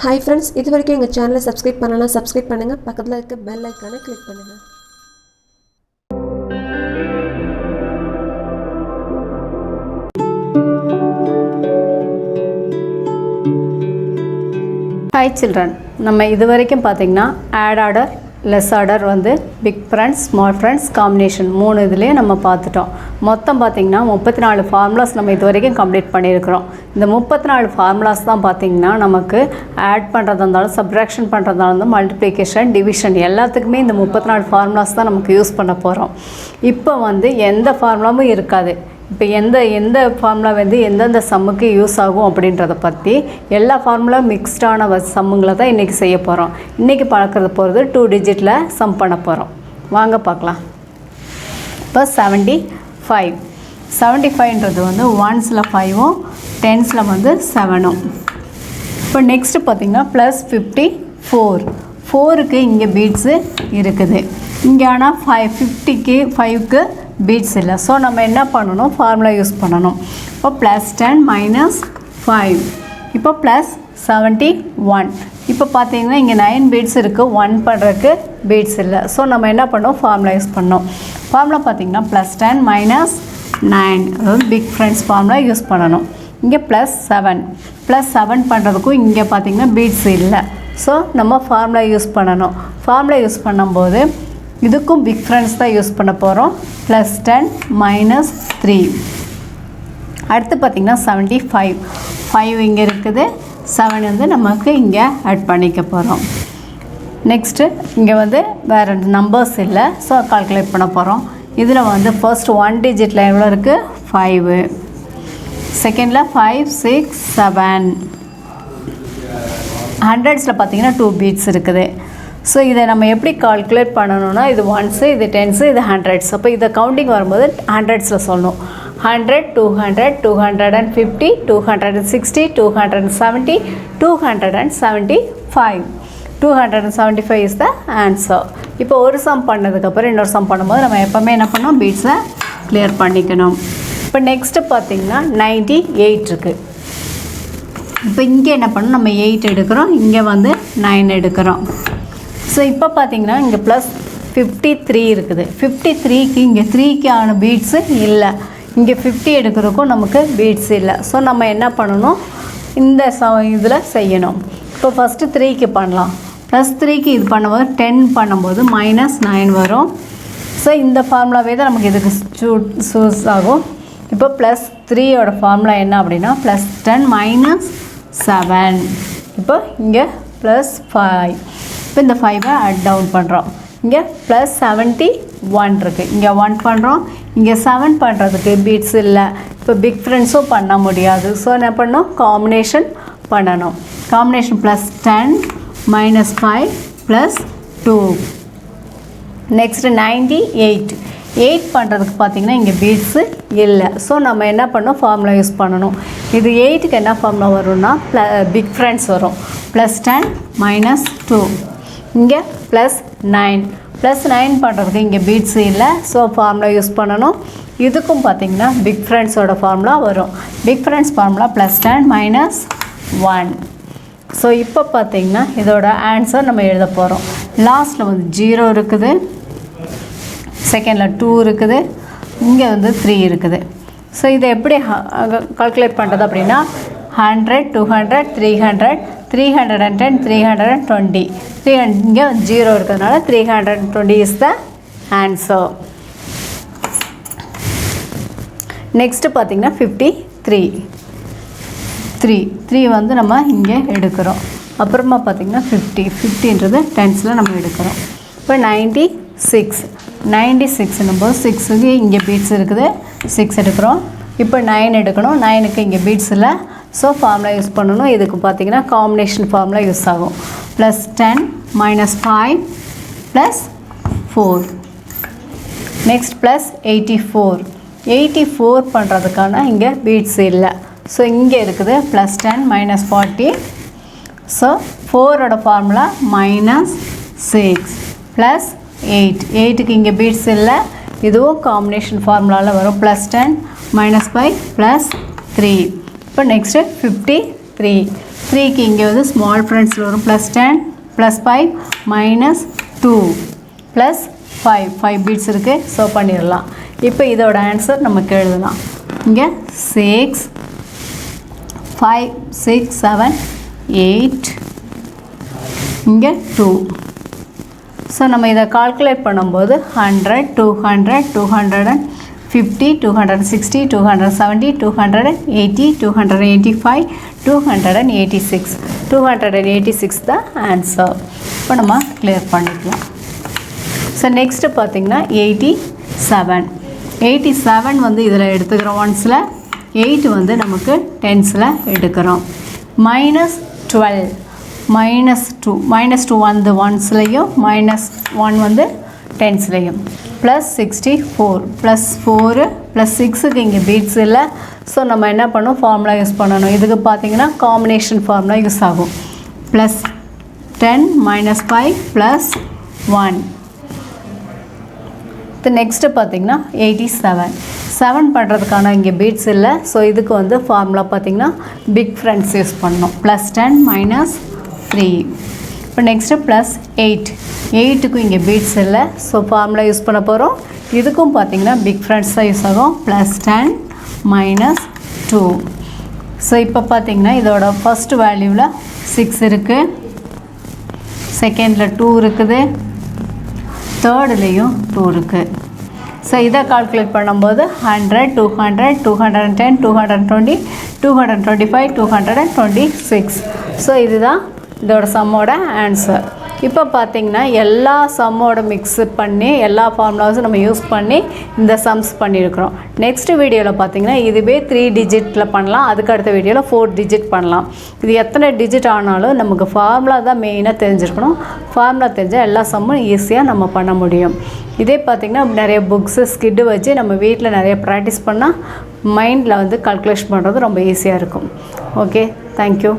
Hi friends, இது வரைக்கும் எங்க சேனலை சப்ஸ்கிரைப் பண்ணலனா சப்ஸ்கிரைப் பண்ணுங்க, பக்கத்துல இருக்க பெல் ஐகானை கிளிக் பண்ணுங்க. Hi children, நம்ம இது வரைக்கும் பாத்தீங்கன்னா add order, less order வந்து big friends, small friends combination மூணு இதுலயே நம்ம பார்த்துட்டோம். மொத்தம் பாத்தீங்கன்னா 34 ஃபார்முலாஸ் நம்ம இது வரைக்கும் கம்ப்ளீட் பண்ணியிருக்கிறோம். இந்த 34 ஃபார்முலாஸ் தான் பாத்தீங்கன்னா நமக்கு ஆட் பண்றதா இருந்தாலும் subtraction பண்றதா இருந்தாலும் multiplication, division எல்லாத்துக்குமே இந்த 34 ஃபார்முலாஸ் தான் நமக்கு யூஸ் பண்ண போறோம். இப்போ வந்து எந்த ஃபார்முலாவும் இருக்காது. இப்போ எந்த ஃபார்முலா வந்து எந்தெந்த சம்முக்கு யூஸ் ஆகும் அப்படின்றத பற்றி எல்லா ஃபார்முலா மிக்ஸ்டான சம்முங்களை தான் இன்றைக்கி செய்ய போகிறோம். இன்றைக்கி பார்க்குறது போகிறது 2 டிஜிட்டில் சம் பண்ண போகிறோம். வாங்க பார்க்கலாம். இப்போ 75ன்றது வந்து 1ஸ்ல 5ம் 10ஸ்ல வந்து 7ம். இப்போ நெக்ஸ்ட்டு பார்த்திங்கன்னா +54க்கு இங்கே பீட்ஸு இருக்குது. இங்கே ஆனால் 5க்கு பீட்ஸ் இல்லை. ஸோ நம்ம என்ன பண்ணணும், ஃபார்முலா யூஸ் பண்ணணும். இப்போ +10 -5 இப்போ +71. இப்போ பார்த்தீங்கன்னா இங்கே 9 பீட்ஸ் இருக்குது, 1 பண்ணுறதுக்கு பீட்ஸ் இல்லை. ஸோ நம்ம என்ன பண்ணோம், ஃபார்முலா யூஸ் பண்ணோம். ஃபார்முலா பார்த்தீங்கன்னா +10 -9 அதாவது பிக் ஃப்ரெண்ட்ஸ் ஃபார்முலா யூஸ் பண்ணணும். இங்கே +7 பண்ணுறதுக்கும் இங்கே பார்த்தீங்கன்னா பீட்ஸ் இல்லை. ஸோ நம்ம ஃபார்முலா யூஸ் பண்ணணும். ஃபார்முலா யூஸ் பண்ணும்போது இதுக்கும் பிக் ஃப்ரெண்ட்ஸ் தான் யூஸ் பண்ண போகிறோம். +10 -3 அடுத்து பார்த்திங்கன்னா 75 இங்கே இருக்குது, 7 வந்து நமக்கு இங்கே ஆட் பண்ணிக்க போகிறோம். நெக்ஸ்ட்டு இங்கே வந்து வேறு நம்பர்ஸ் இல்லை. ஸோ கால்குலேட் பண்ண போகிறோம். இதில் வந்து ஃபர்ஸ்ட் 1 டிஜிட்டில் எவ்வளோ இருக்குது, 5. செகண்டில் 5, 6, 7. ஹண்ட்ரட்ஸில் பார்த்திங்கன்னா 2 பீட்ஸ் இருக்குது. ஸோ இதை நம்ம எப்படி கால்குலேட் பண்ணணும்னா, இது 1s, இது 10s, இது 100s. அப்போ இதை கவுண்டிங் வரும்போது 100ஸில் சொல்லணும். 100, 200, 250, 260, 270, 275. 275 இஸ் த ஆன்சர். இப்போ ஒரு சம் பண்ணதுக்கப்புறம் இன்னொரு சம் பண்ணும்போது நம்ம எப்போவுமே என்ன பண்ணோம், பீட்ஸை கிளியர் பண்ணிக்கணும். இப்போ நெக்ஸ்ட்டு பார்த்திங்கன்னா 98 இருக்குது. இப்போ இங்கே என்ன பண்ணணும், நம்ம 8 எடுக்கிறோம், இங்கே வந்து 9 எடுக்கிறோம். ஸோ இப்போ பார்த்தீங்கன்னா இங்கே +53 இருக்குது. 53க்கு இங்கே 3க்கு ஆன பீட்ஸு இல்லை. இங்கே 50 எடுக்கிறதுக்கும் நமக்கு பீட்ஸ் இல்லை. ஸோ நம்ம என்ன பண்ணணும், இந்த இதில் செய்யணும். இப்போ ஃபஸ்ட்டு 3க்கு பண்ணலாம். +3க்கு இது பண்ணும்போது 10 பண்ணும்போது -9 வரும். ஸோ இந்த ஃபார்முலாவே தான் நமக்கு இதுக்கு சூஸ் ஆகும். இப்போ +3யோட ஃபார்முலா என்ன அப்படின்னா +10 -7. இப்போ இங்கே +5. இப்போ இந்த 5ஐ ஆட் டவுன் பண்ணுறோம். இங்கே +71 இருக்குது, இங்கே 1 பண்ணுறோம். இங்கே 7 பண்ணுறதுக்கு பீட்ஸ் இல்லை. இப்போ பிக் ஃப்ரெண்ட்ஸும் பண்ண முடியாது. ஸோ என்ன பண்ணணும், காம்பினேஷன் பண்ணணும். காம்பினேஷன் +10 -5 +2. நெக்ஸ்ட்டு 98 பண்ணுறதுக்கு பார்த்திங்கன்னா இங்கே பீட்ஸு இல்லை. ஸோ நம்ம என்ன பண்ணணும், ஃபார்முலா யூஸ் பண்ணணும். இது 8க்கு என்ன ஃபார்முலா வரும்னா பிக் ஃப்ரெண்ட்ஸ் வரும். +10 -2. இங்கே +9 பண்ணுறதுக்கு இங்கே பீட்ஸ் இல்லை. ஸோ ஃபார்முலா யூஸ் பண்ணணும். இதுக்கும் பார்த்திங்கன்னா பிக் ஃப்ரெண்ட்ஸோட ஃபார்முலா வரும். Big friends formula +10 -1. ஸோ இப்போ பார்த்திங்கன்னா இதோட ஆன்சர் நம்ம எழுத போகிறோம். லாஸ்ட்டில் வந்து 0 இருக்குது, செகண்டில் 2 இருக்குது, இங்கே வந்து 3 இருக்குது. ஸோ இதை எப்படி கால்குலேட் பண்ணுறது அப்படின்னா 100, 200, 300, 310, 320. இங்கே 0 இருக்கிறதுனால 320 இஸ் த ஆன்சர். நெக்ஸ்ட்டு பார்த்திங்கன்னா 53 வந்து நம்ம இங்கே எடுக்கிறோம். அப்புறமா பார்த்திங்கன்னா 50ன்றது 10ஸ்ல நம்ம எடுக்கிறோம். இப்போ 96 நம்பர் 6க்கு இங்கே பீட்ஸ் இருக்குது, 6 எடுக்கிறோம். இப்போ 9 எடுக்கணும், 9க்கு இங்கே பீட்ஸ் இல்லை. ஸோ ஃபார்முலா யூஸ் பண்ணணும். இதுக்கு பார்த்திங்கன்னா காம்பினேஷன் ஃபார்முலா யூஸ் ஆகும். +10 -5 +4. நெக்ஸ்ட் +84 பண்ணுறதுக்கான இங்கே பீட்ஸ் இல்லை. ஸோ இங்கே இருக்குது +10 -40. ஸோ 4ஓட ஃபார்முலா -6 +8க்கு இங்கே பீட்ஸ் இல்லை. இதுவும் காம்பினேஷன் ஃபார்முலாவில் வரும். +10 -5 +3. இப்போ நெக்ஸ்ட்டு 53 3க்கு இங்கே வந்து ஸ்மால் ஃப்ரெண்ட்ஸில் வரும் +10 +5 -2 +5 பீட்ஸ் இருக்குது. ஸோ பண்ணிடலாம். இப்போ இதோட ஆன்சர் நமக்கு எழுதலாம். இங்கே 6 5 6 7 8 இங்கே 2. ஸோ நம்ம இதை கால்குலேட் பண்ணும்போது 100 200 250 260 270 280 285 286 286 தான் ஆன்சர். இப்போ நம்ம கிளியர் பண்ணிக்கலாம். ஸோ நெக்ஸ்ட்டு பார்த்திங்கன்னா 87 வந்து இதில் எடுத்துக்கிறோம் ஒன்ஸில், 8 வந்து நமக்கு டென்ஸில் எடுக்கிறோம். -12 -2 வந்து ஒன்ஸ்லையும் -1 வந்து டென்ஸ்லையும் +64 +4 +6க்கு இங்கே பீட்ஸ் இல்லை. ஸோ நம்ம என்ன பண்ணோம், ஃபார்முலா யூஸ் பண்ணணும். இதுக்கு பார்த்திங்கன்னா காம்பினேஷன் ஃபார்முலா யூஸ் ஆகும். +10 -5 +1. இது நெக்ஸ்ட்டு பார்த்திங்கன்னா 87 பண்ணுறதுக்கான இங்கே பீட்ஸ் இல்லை. ஸோ இதுக்கு வந்து ஃபார்முலா பார்த்திங்கன்னா பிக் ஃப்ரெண்ட்ஸ் யூஸ் பண்ணணும். +10 -3. இப்போ நெக்ஸ்ட்டு +8க்கும் இங்கே பீட்ஸ் இல்லை. ஸோ ஃபார்முலா யூஸ் பண்ண போகிறோம். இதுக்கும் பார்த்திங்கன்னா பிக் ஃப்ரெண்ட்ஸ் தான் யூஸ் ஆகும். +10 -2. ஸோ இப்போ பார்த்திங்கன்னா இதோட ஃபஸ்ட் வேல்யூவில் 6 இருக்குது, செகண்டில் 2 இருக்குது, தேர்டுலேயும் 2 இருக்குது. ஸோ இதை கால்குலேட் பண்ணும்போது 100 200 210 220 225 226. ஸோ இதுதான் இதோட சம்மோட ஆன்சர். இப்போ பார்த்திங்கன்னா எல்லா சம்மோட மிக்ஸ் பண்ணி எல்லா ஃபார்முலாஸும் நம்ம யூஸ் பண்ணி இந்த சம்ஸ் பண்ணியிருக்கிறோம். நெக்ஸ்ட் வீடியோவில் பார்த்திங்கன்னா இதுவே 3 டிஜிட்டில் பண்ணலாம். அதுக்கு அடுத்த வீடியோவில் 4 டிஜிட் பண்ணலாம். இது எத்தனை டிஜிட் ஆனாலும் நமக்கு ஃபார்முலா தான் மெயினாக தெரிஞ்சிருக்கணும். ஃபார்முலா தெரிஞ்சால் எல்லா சம்மும் ஈஸியாக நம்ம பண்ண முடியும். இதே பார்த்திங்கன்னா நிறைய புக்ஸு ஸ்கிட்டு வச்சு நம்ம வீட்டில் நிறைய ப்ராக்டிஸ் பண்ணால் மைண்டில் வந்து கால்குலேஷன் பண்ணுறது ரொம்ப ஈஸியாக இருக்கும். Okay, thank you.